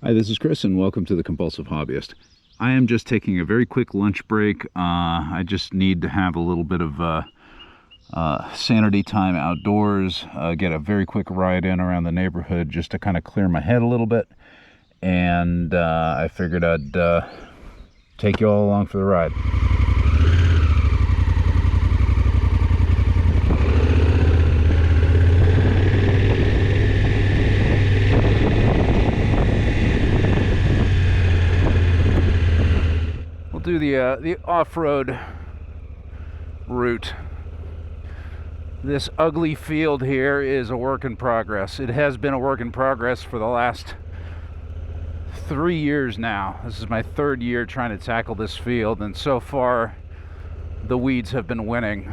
Hi, this is Chris and welcome to The Compulsive Hobbyist. I am just taking a very quick lunch break. I just need to have a little bit of sanity time outdoors, get a very quick ride in around the neighborhood just to kind of clear my head a little bit. And I figured I'd take you all along for the ride. Do the off-road route. This ugly field here is a work in progress. It has been a work in progress for the last 3 years now. This is my third year trying to tackle this field, and so far the weeds have been winning.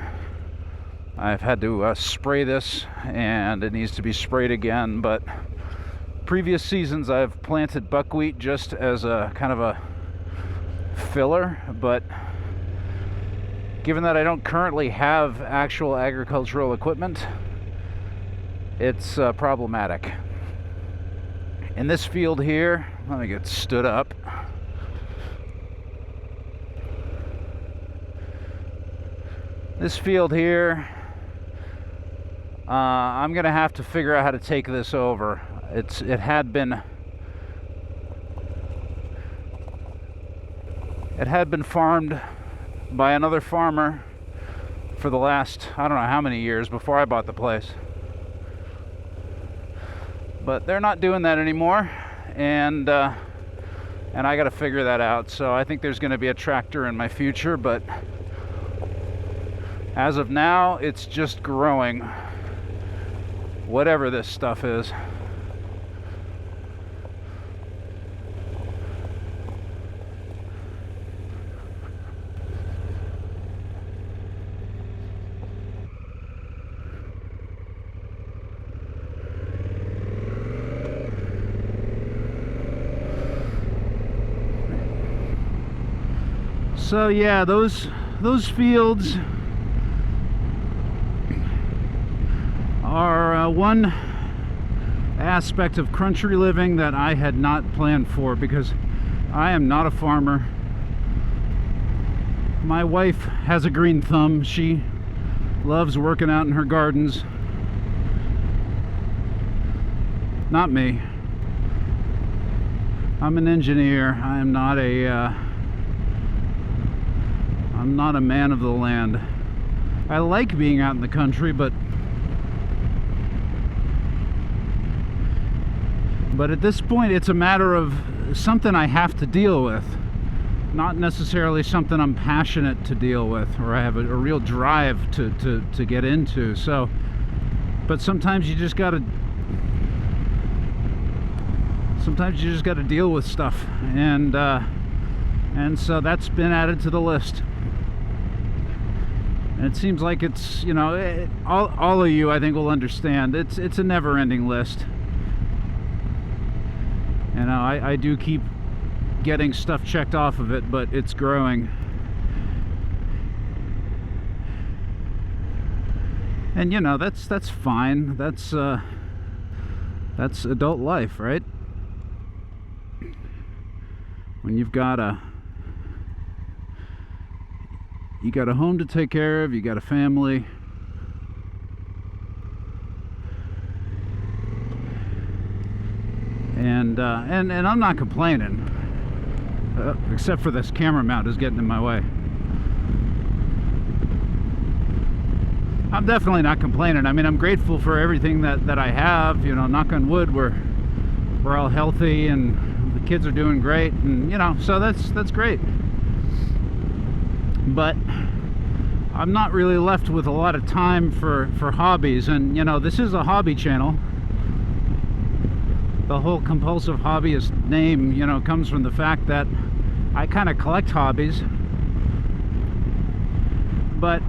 I've had to spray this, and it needs to be sprayed again, but previous seasons I've planted buckwheat just as a kind of a filler, but given that I don't currently have actual agricultural equipment, it's problematic. In this field here, let me get stood up. This field here, I'm gonna have to figure out how to take this over. It had been farmed by another farmer for the last, I don't know how many years before I bought the place. But they're not doing that anymore, and I got to figure that out. So I think there's going to be a tractor in my future, but as of now, it's just growing, whatever this stuff is. So yeah, those fields are one aspect of country living that I had not planned for, because I am not a farmer. My wife has a green thumb. She loves working out in her gardens. Not me. I'm an engineer. I'm not a man of the land. I like being out in the country, but at this point it's a matter of something I have to deal with, not necessarily something I'm passionate to deal with or I have a real drive to get into. So, but sometimes you just gotta deal with stuff, and so that's been added to the list. And it seems like it's, you know, all of you I think will understand, it's a never-ending list. You know, I do keep getting stuff checked off of it, but it's growing. And you know, that's fine. That's adult life, right? When you got a home to take care of, you got a family, and I'm not complaining, except for this camera mount is getting in my way. I'm definitely not complaining. I mean, I'm grateful for everything that I have. You know, knock on wood, we're all healthy and the kids are doing great, and you know, so that's great. But I'm not really left with a lot of time for hobbies. And you know, this is a hobby channel. The whole Compulsive Hobbyist name, you know, comes from the fact that I kind of collect hobbies, but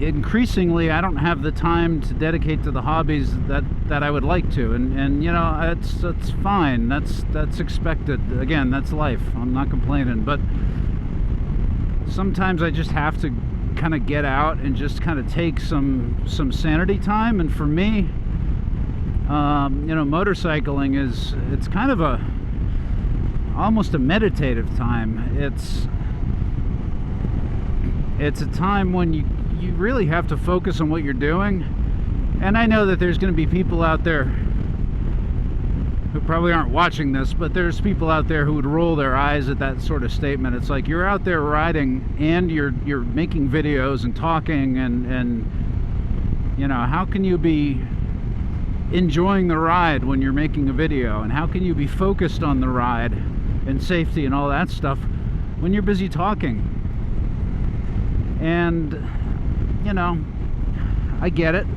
increasingly I don't have the time to dedicate to the hobbies that I would like to, and you know, that's fine. That's expected. Again, that's life. I'm not complaining, but sometimes I just have to kind of get out and just kind of take some sanity time. And for me, You know, motorcycling it's kind of almost a meditative time. It's a time when you really have to focus on what you're doing. And I know that there's going to be people out there who probably aren't watching this, but there's people out there who would roll their eyes at that sort of statement. It's like you're out there riding and you're making videos and talking and you know, how can you be enjoying the ride when you're making a video, and how can you be focused on the ride and safety and all that stuff when you're busy talking? And you know, I get it.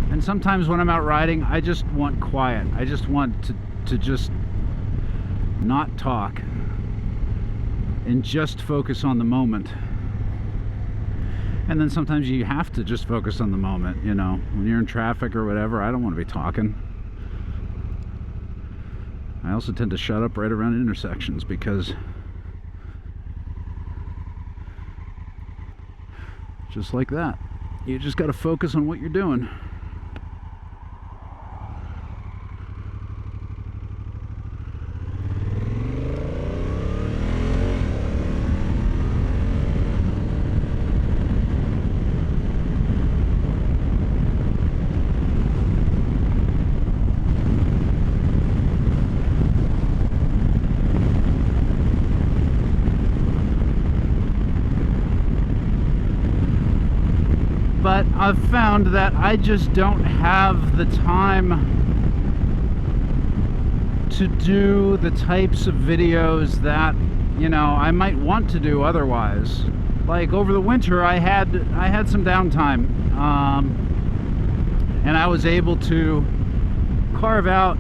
And sometimes when I'm out riding, I just want quiet. I just want to just not talk and just focus on the moment. And then sometimes you have to just focus on the moment, you know. When you're in traffic or whatever, I don't want to be talking. I also tend to shut up right around intersections because just like that, you just got to focus on what you're doing. But I've found that I just don't have the time to do the types of videos that, you know, I might want to do otherwise. Like over the winter, I had some downtime, and I was able to carve out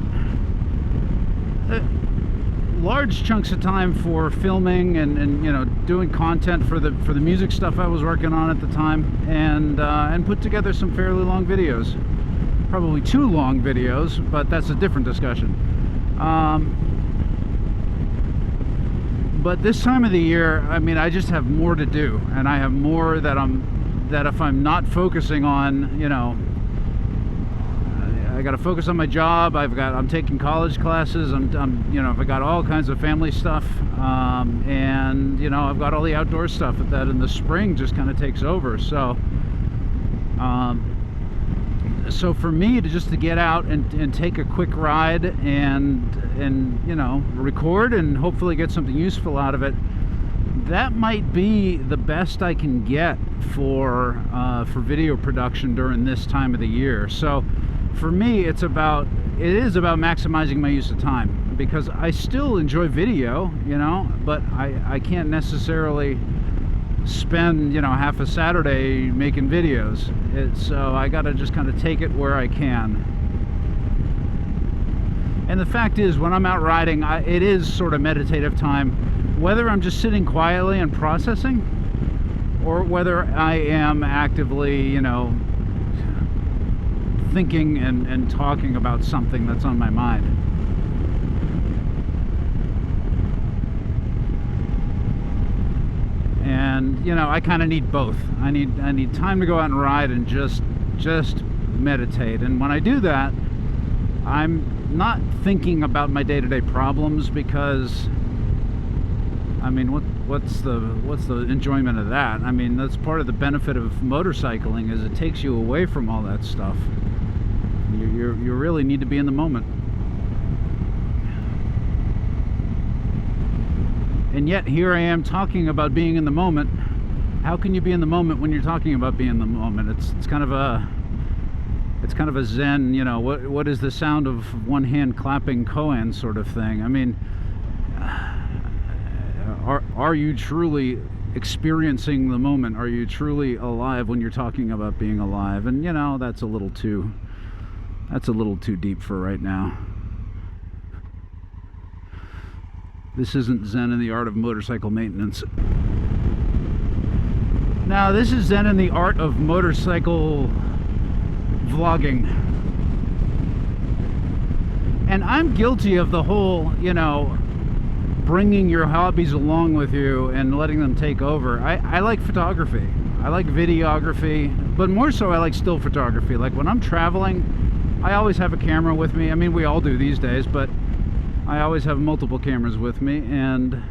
large chunks of time for filming and you know, doing content for the music stuff I was working on at the time, and put together some fairly long videos, probably too long videos, but that's a different discussion. But this time of the year, I mean, I just have more to do, and I have more that if I'm not focusing on, you know, I got to focus on my job. I'm taking college classes. I'm you know, I got all kinds of family stuff, and you know, I've got all the outdoor stuff that in the spring just kind of takes over. So, so for me to get out and take a quick ride and you know, record and hopefully get something useful out of it, that might be the best I can get for video production during this time of the year. So for me, it is about maximizing my use of time, because I still enjoy video, you know, but I can't necessarily spend, you know, half a Saturday making videos. So I gotta just kind of take it where I can. And the fact is, when I'm out riding, it is sort of meditative time, whether I'm just sitting quietly and processing, or whether I am actively, you know, thinking and talking about something that's on my mind. And you know, I kind of need both. I need time to go out and ride and just meditate. And when I do that, I'm not thinking about my day-to-day problems, because I mean, what's the enjoyment of that? I mean, that's part of the benefit of motorcycling, is it takes you away from all that stuff. You really need to be in the moment. And yet here I am talking about being in the moment. How can you be in the moment when you're talking about being in the moment? It's kind of a Zen, you know, what is the sound of one hand clapping koan sort of thing. I mean, are you truly experiencing the moment? Are you truly alive when you're talking about being alive? And you know, that's a little too deep for right now. This isn't Zen in the art of motorcycle maintenance. Now, this is Zen in the art of motorcycle vlogging. And I'm guilty of the whole, you know, bringing your hobbies along with you and letting them take over. I like photography. I like videography, but more so I like still photography. Like when I'm traveling, I always have a camera with me. I mean, we all do these days, but I always have multiple cameras with me, and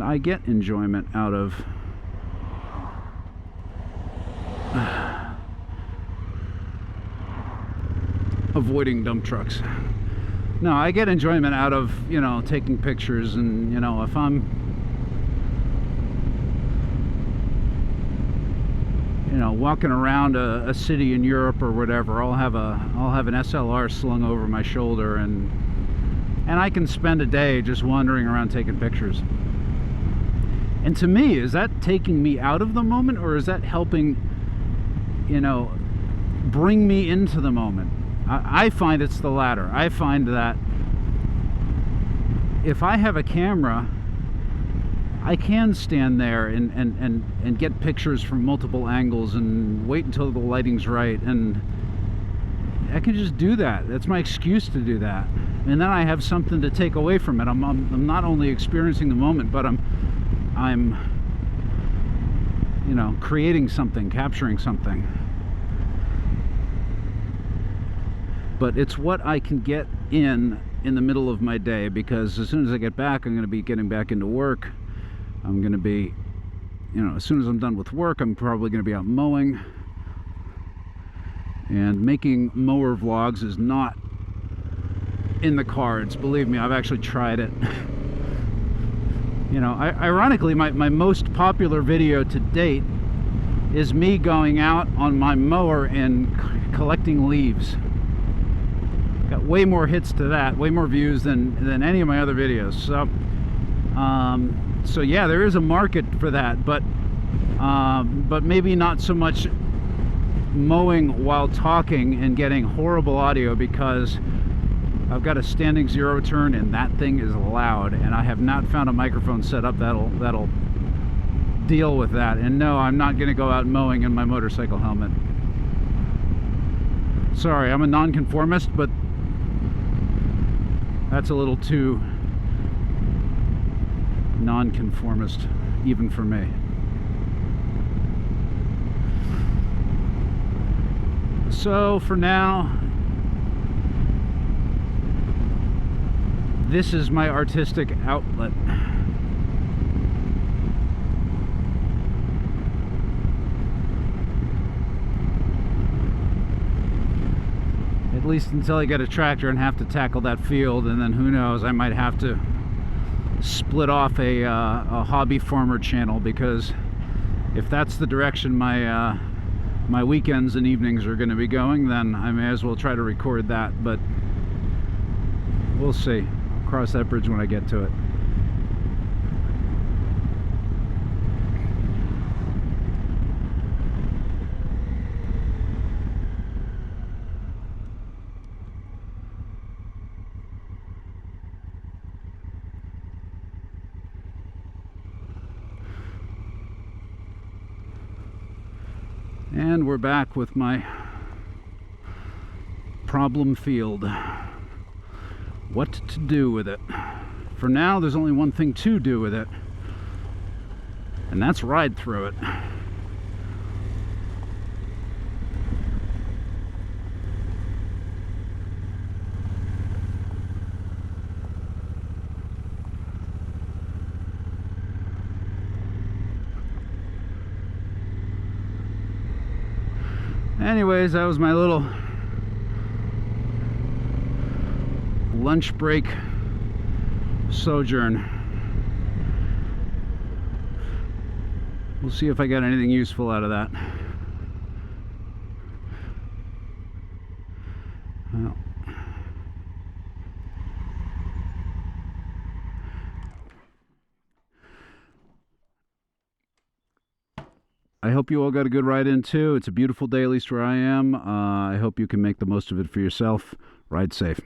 I get enjoyment out of avoiding dump trucks. No, I get enjoyment out of, you know, taking pictures, and, you know, if I'm, you know, walking around a city in Europe or whatever, I'll have an SLR slung over my shoulder, and I can spend a day just wandering around taking pictures. And to me, is that taking me out of the moment, or is that helping, you know, bring me into the moment? I find it's the latter. I find that if I have a camera, I can stand there and get pictures from multiple angles and wait until the lighting's right, and I can just do that. That's my excuse to do that. And then I have something to take away from it. I'm not only experiencing the moment, but I'm you know, creating something, capturing something. But it's what I can get in the middle of my day, because as soon as I get back, I'm going to be getting back into work. I'm going to be, you know, as soon as I'm done with work, I'm probably going to be out mowing. And making mower vlogs is not in the cards. Believe me, I've actually tried it. You know, ironically, my most popular video to date is me going out on my mower and collecting leaves. Got way more hits to that, way more views than any of my other videos. So yeah, there is a market for that, but maybe not so much mowing while talking and getting horrible audio, because I've got a standing zero turn and that thing is loud, and I have not found a microphone set up that'll deal with that. And no, I'm not going to go out mowing in my motorcycle helmet. Sorry, I'm a nonconformist, but that's a little too nonconformist even for me. So for now, this is my artistic outlet. At least until I get a tractor and have to tackle that field, and then who knows, I might have to split off a hobby farmer channel, because if that's the direction my weekends and evenings are going to be going, then I may as well try to record that. But we'll see. I'll cross that bridge when I get to it. And we're back with my problem field. What to do with it? For now, there's only one thing to do with it, and that's ride through it. Anyways, that was my little lunch break sojourn. We'll see if I got anything useful out of that. Well, I hope you all got a good ride in too. It's a beautiful day, at least where I am. I hope you can make the most of it for yourself. Ride safe.